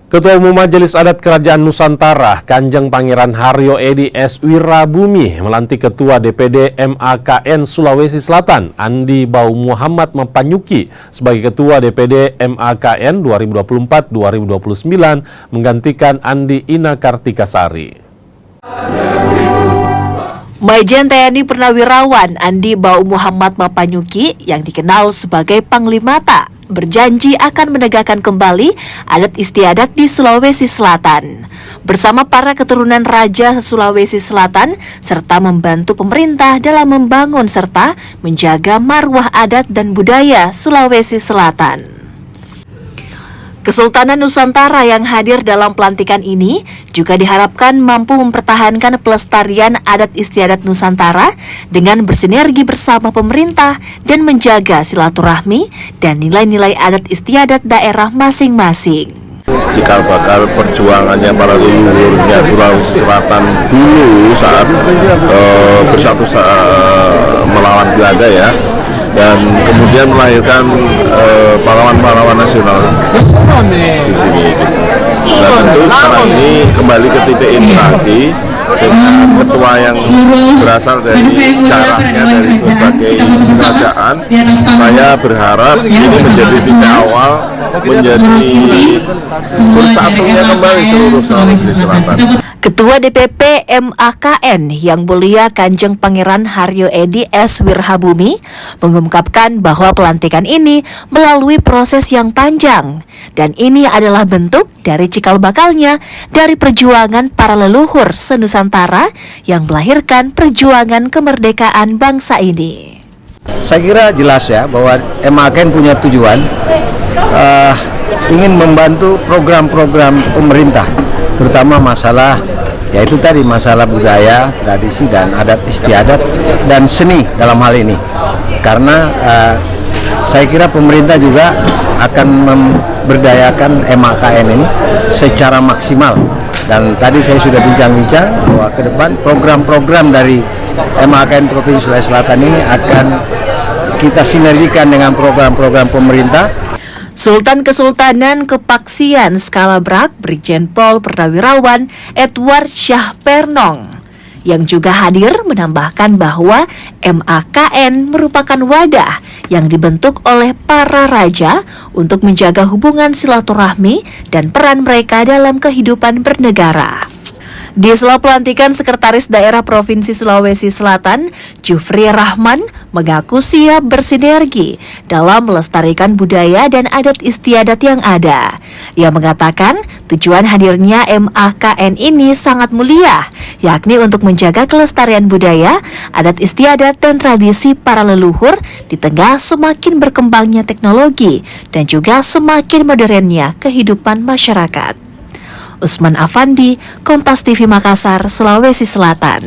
Ketua Umum Majelis Adat Kerajaan Nusantara, Kanjeng Pangeran Haryo Edi S. Wirabumi, melantik Ketua DPD MAKN Sulawesi Selatan, Andi Bau Muhammad Mapanyuki, sebagai Ketua DPD MAKN 2024-2029, menggantikan Andi Ina Kartikasari. Majen TNI Purnawirawan Andi Bau Muhammad Mapanyuki yang dikenal sebagai Panglimata berjanji akan menegakkan kembali adat istiadat di Sulawesi Selatan bersama para keturunan Raja Sulawesi Selatan serta membantu pemerintah dalam membangun serta menjaga marwah adat dan budaya Sulawesi Selatan. Kesultanan Nusantara yang hadir dalam pelantikan ini juga diharapkan mampu mempertahankan pelestarian adat istiadat Nusantara dengan bersinergi bersama pemerintah dan menjaga silaturahmi dan nilai-nilai adat istiadat daerah masing-masing. Cikal bakal perjuangannya para leluhurnya Sulawesi Selatan dulu saat bersatu melawan Belanda ya, dan kemudian melahirkan pahlawan-pahlawan nasional di sini. Nah, tentu sekarang ini kembali ke titik ini lagi dengan ketua yang berasal dari caranya dari berbagai kerajaan. Saya berharap ini menjadi titik awal menjadi bersatunya kembali seluruh Sulawesi Selatan. Ketua DPP MAKN yang mulia Kanjeng Pangeran Haryo Edi S. Wirabumi mengungkapkan bahwa pelantikan ini melalui proses yang panjang dan ini adalah bentuk dari cikal bakalnya dari perjuangan para leluhur senusantara yang melahirkan perjuangan kemerdekaan bangsa ini. Saya kira jelas ya bahwa MAKN punya tujuan ingin membantu program-program pemerintah, terutama masalah yaitu tadi masalah budaya, tradisi dan adat istiadat dan seni dalam hal ini. Karena saya kira pemerintah juga akan memberdayakan MAKN ini secara maksimal. Dan tadi saya sudah bincang-bincang bahwa ke depan program-program dari MAKN Provinsi Sulawesi Selatan ini akan kita sinergikan dengan program-program pemerintah. Sultan Kesultanan Kepaksian Skala Brak Brigjen Pol Purnawirawan Edward Syah Pernong yang juga hadir menambahkan bahwa MAKN merupakan wadah yang dibentuk oleh para raja untuk menjaga hubungan silaturahmi dan peran mereka dalam kehidupan bernegara. Di sela pelantikan Sekretaris Daerah Provinsi Sulawesi Selatan, Jufri Rahman mengaku siap bersinergi dalam melestarikan budaya dan adat istiadat yang ada. Ia mengatakan tujuan hadirnya MAKN ini sangat mulia, yakni untuk menjaga kelestarian budaya, adat istiadat dan tradisi para leluhur di tengah semakin berkembangnya teknologi dan juga semakin modernnya kehidupan masyarakat. Usman Afandi, Kompas TV Makassar, Sulawesi Selatan.